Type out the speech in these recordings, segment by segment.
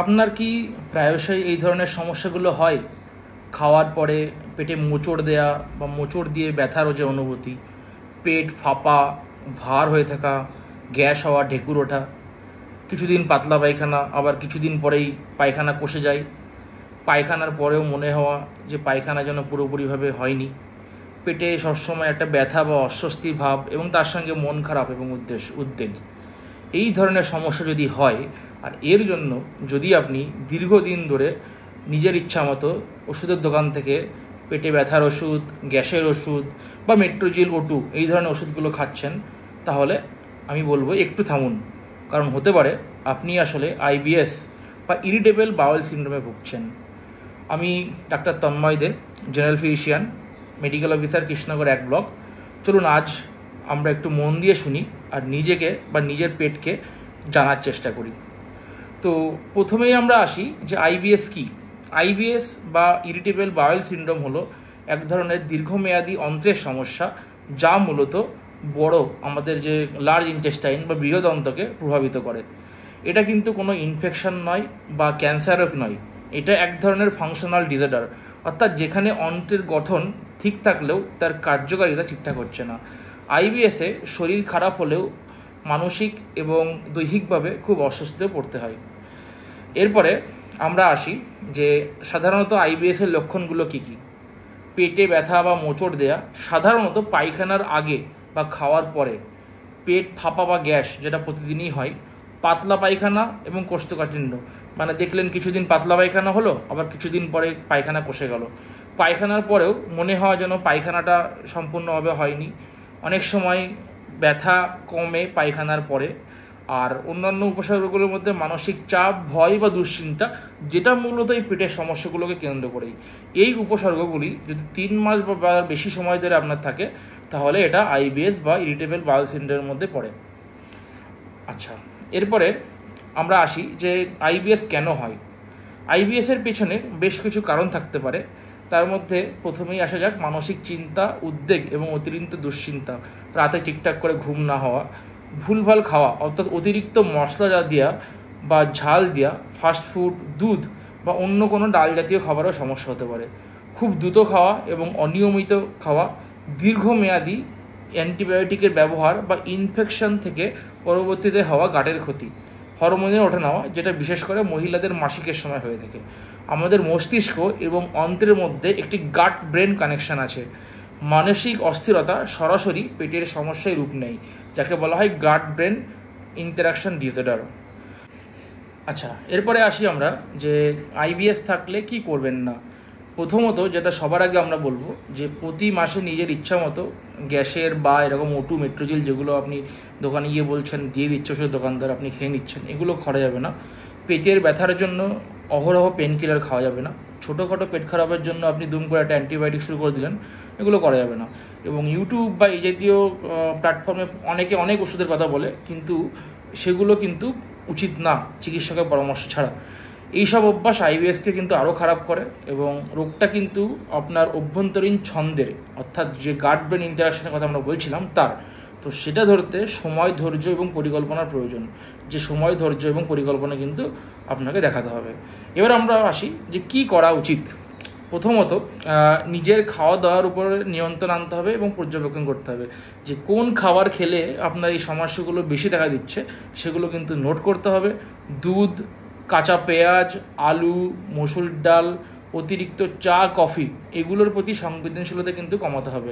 আপনার কি প্রায়শই এই ধরনের সমস্যাগুলো হয়? খাওয়ার পরে পেটে মোচড় দেয়া বা মোচড় দিয়ে ব্যথারও যে অনুভূতি, পেট ফাঁপা, ভার হয়ে থাকা, গ্যাস হওয়া, ঢেকুর ওঠা, কিছুদিন পাতলা পায়খানা, আবার কিছুদিন পরেই পায়খানা কষে যায়, পায়খানার পরেও মনে হওয়া যে পায়খানা যেন পুরোপুরিভাবে হয়নি, পেটে সবসময় একটা ব্যথা বা অস্বস্তি ভাব এবং তার সঙ্গে মন খারাপ এবং উদ্বেগ, এই ধরনের সমস্যা যদি হয় আর এর জন্য যদি আপনি দীর্ঘদিন ধরে নিজের ইচ্ছা মতো ওষুধের দোকান থেকে পেটে ব্যথার ওষুধ, গ্যাসের ওষুধ বা মেট্রোজিল O2 এই ধরনের ওষুধগুলো খাচ্ছেন, তাহলে আমি বলবো একটু থামুন। কারণ হতে পারে আপনি আসলে IBS বা ইরিটেবল বাউল সিন্ড্রোমে ভুগছেন। আমি doctor Tanmoy Dey, general physician, medical officer, Krishnanagar 1 block. চলুন আজ আমরা একটু মন দিয়ে শুনি আর নিজেকে বা নিজের পেটকে জানার চেষ্টা করি। তো প্রথমেই আমরা আসি যে IBS কি। IBS বা ইরিটেবল বাউল সিন্ড্রোম হলো এক ধরনের দীর্ঘমেয়াদী অন্ত্রের সমস্যা, যা মূলত বড় আমাদের যে লার্জ ইন্টেস্টাইন বা বৃহৎ অন্ত্রকে প্রভাবিত করে। এটা কিন্তু কোনো ইনফেকশন নয় বা ক্যান্সারও নয়, এটা এক ধরনের ফাংশনাল ডিসঅর্ডার, অর্থাৎ যেখানে অন্ত্রের গঠন ঠিক থাকলেও তার কার্যকারিতা ঠিকঠাক হচ্ছে না। IBS-এ শরীর খারাপ হলেও মানসিক এবং দৈহিকভাবে খুব অস্বস্তিতে পড়তে হয়। এরপরে আমরা আসি যে সাধারণত IBS-এর লক্ষণগুলো কী কী। পেটে ব্যথা বা মোচড় দেয়া, সাধারণত পায়খানার আগে বা খাওয়ার পরে, পেট ফাঁপা বা গ্যাস যেটা প্রতিদিনই হয়, পাতলা পায়খানা এবং কোষ্ঠকাঠিন্য, মানে দেখলেন কিছুদিন পাতলা পায়খানা হলো, আবার কিছুদিন পরে পায়খানা কষে গেল, পায়খানার পরেও মনে হওয়া যেন পায়খানাটা সম্পূর্ণভাবে হয়নি, অনেক সময় ব্যথা কমে পায়খানার পরে। আর অন্যান্য উপসর্গগুলোর মধ্যে মানসিক চাপ, ভয় বা দুশ্চিন্তা, যেটা মূলত এই পেটের সমস্যাগুলোকে কেন্দ্র করেই। এই উপসর্গগুলি যদি 3 মাস বা বেশি সময় ধরে আপনার থাকে, তাহলে এটা IBS বা ইরিটেবল বাউল সিন্ড্রোমের মধ্যে পড়ে। আচ্ছা, এরপরে আমরা আসি যে IBS কেন হয়। IBS-এর পেছনে বেশ কিছু কারণ থাকতে পারে। তার মধ্যে প্রথমেই আসা যাক মানসিক চিন্তা, উদ্বেগ এবং অতিরিক্ত দুশ্চিন্তা, রাতে ঠিকঠাক করে ঘুম না হওয়া, ভুলভাল খাওয়া, অর্থাৎ অতিরিক্ত মশলা দেওয়া বা ঝাল দেওয়া, ফাস্টফুড, দুধ বা অন্য কোনো ডাল জাতীয় খাবারও সমস্যা হতে পারে, খুব দ্রুত খাওয়া এবং অনিয়মিত খাওয়া, দীর্ঘমেয়াদী অ্যান্টিবায়োটিকের ব্যবহার বা ইনফেকশন থেকে পরবর্তীতে হওয়া গাটের ক্ষতি, হরমোনের ওঠানামা, যেটা বিশেষ করে মহিলাদের মাসিকের সময় হয়ে থাকে। আমাদের মস্তিষ্ক এবং অন্ত্রের মধ্যে একটি গাট ব্রেন কানেকশন আছে। মানসিক অস্থিরতা সরাসরি পেটের সমস্যায় রূপ নেয়, যাকে বলা হয় গাট ব্রেন ইন্টারাকশন ডিসঅর্ডার। আচ্ছা, এরপরে আসি আমরা যে IBS থাকলে কি করবেন না। প্রথমত যেটা সবার আগে আমরা বলবো যে প্রতি মাসে নিজের ইচ্ছা মতো গ্যাসের বা এরকম O2 মেট্রোজিল, যেগুলো আপনি দোকানে গিয়ে বলছেন দিয়ে দিচ্ছে ওষুধ দোকানদার, আপনি খেয়ে নিচ্ছেন, এগুলো খাওয়া যাবে না। পেটের ব্যথার জন্য অহরহ পেন কিলার খাওয়া যাবে না। ছোটোখাটো পেট খারাপের জন্য আপনি দুম করে একটা অ্যান্টিবায়োটিক শুরু করে দিলেন, এগুলো করা যাবে না। এবং ইউটিউব বা এই জাতীয় প্ল্যাটফর্মে অনেকে অনেক ওষুধের কথা বলে, কিন্তু সেগুলো কিন্তু উচিত না চিকিৎসকের পরামর্শ ছাড়া। এইসব অভ্যাস IBS-কে কিন্তু আরও খারাপ করে এবং রোগটা কিন্তু আপনার অভ্যন্তরীণ ছন্দের, অর্থাৎ যে গাট ব্রেন ইন্টারাকশনের কথা আমরা বলছিলাম তার। তো সেটা ধরতে সময়, ধৈর্য এবং পরিকল্পনার প্রয়োজন। যে সময়, ধৈর্য এবং পরিকল্পনা কিন্তু আপনাকে দেখাতে হবে। এবার আমরা আসি যে কি করা উচিত। প্রথমত নিজের খাওয়া দাওয়ার উপর নিয়ন্ত্রণ আনতে হবে এবং পর্যবেক্ষণ করতে হবে যে কোন খাবার খেলে আপনার এই সমস্যাগুলো বেশি দেখা দিচ্ছে, সেগুলো কিন্তু নোট করতে হবে। দুধ, কাঁচা পেঁয়াজ, আলু, মসুর ডাল, অতিরিক্ত চা, কফি, এগুলোর প্রতি সংবেদনশীলতা কিন্তু কমাতে হবে।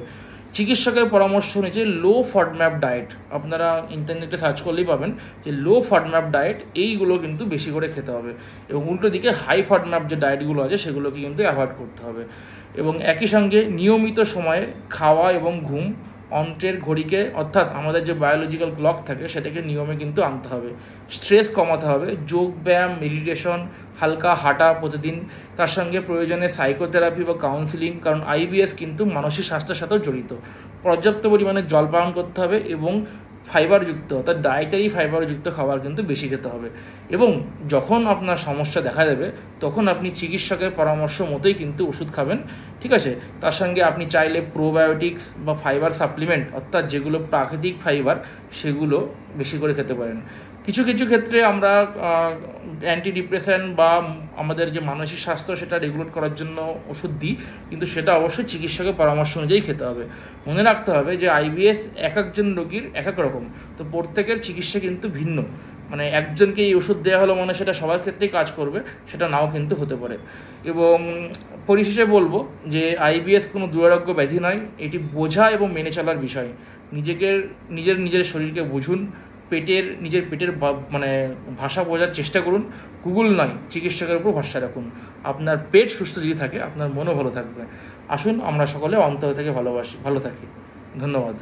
চিকিৎসকের পরামর্শ অনুযায়ী লো ফডম্যাপ ডায়েট, আপনারা ইন্টারনেটে সার্চ করলেই পাবেন যে লো ফডম্যাপ ডায়েট, এইগুলো কিন্তু বেশি করে খেতে হবে। এবং উল্টো দিকে হাই ফডম্যাপ যে ডায়েটগুলো আছে সেগুলোকে কিন্তু অ্যাভয়েড করতে হবে। এবং একই সঙ্গে নিয়মিত সময়ে খাওয়া এবং ঘুম, অন্ত্রের ঘড়িকে, অর্থাৎ আমাদের যে বায়োলজিক্যাল ক্লক থাকে সেটাকে নিয়মে কিন্তু আনতে হবে। স্ট্রেস কমাতে হবে, যোগ ব্যায়াম, মেডিটেশন, হালকা হাঁটা প্রতিদিন, তার সঙ্গে প্রয়োজনে সাইকোথেরাপি বা কাউন্সিলিং, কারণ IBS কিন্তু মানসিক স্বাস্থ্যের সাথেও জড়িত। পর্যাপ্ত পরিমাণে জল পান করতে হবে এবং ফাইবারযুক্ত, অর্থাৎ ডায়েটারি ফাইবারযুক্ত খাবার কিন্তু বেশি খেতে হবে। এবং যখন আপনার সমস্যা দেখা দেবে তখন আপনি চিকিৎসকের পরামর্শ মতোই কিন্তু ওষুধ খাবেন, ঠিক আছে। তার সঙ্গে আপনি চাইলে প্রোবায়োটিক্স বা ফাইবার সাপ্লিমেন্ট, অর্থাৎ যেগুলো প্রাকৃতিক ফাইবার, সেগুলো বেশি করে খেতে পারেন। কিছু কিছু ক্ষেত্রে আমরা অ্যান্টি ডিপ্রেশন বা আমাদের যে মানসিক স্বাস্থ্য সেটা রেগুলেট করার জন্য ওষুধ দিই, কিন্তু সেটা অবশ্যই চিকিৎসকের পরামর্শ অনুযায়ী খেতে হবে। মনে রাখতে হবে যে আইবিএস এক একজন রোগীর এক এক রকম, তো প্রত্যেকের চিকিৎসা কিন্তু ভিন্ন। মানে একজনকে এই ওষুধ দেওয়া হলো মানে সেটা সবার ক্ষেত্রেই কাজ করবে, সেটা নাও কিন্তু হতে পারে। এবং পরিশেষে বলবো যে আইবিএস কোনো দুরারোগ্য ব্যাধি নয়, এটি বোঝা এবং মেনে চলার বিষয়। নিজের শরীরকে বুঝুন, নিজের পেটের মানে ভাষা বোঝার চেষ্টা করুন। গুগল নয়, চিকিৎসকের উপর ভরসা রাখুন। আপনার পেট সুস্থ যদি থাকে আপনার মনও ভালো থাকবে। আসুন আমরা সকলে অন্তর থেকে ভালো থাকি। ধন্যবাদ।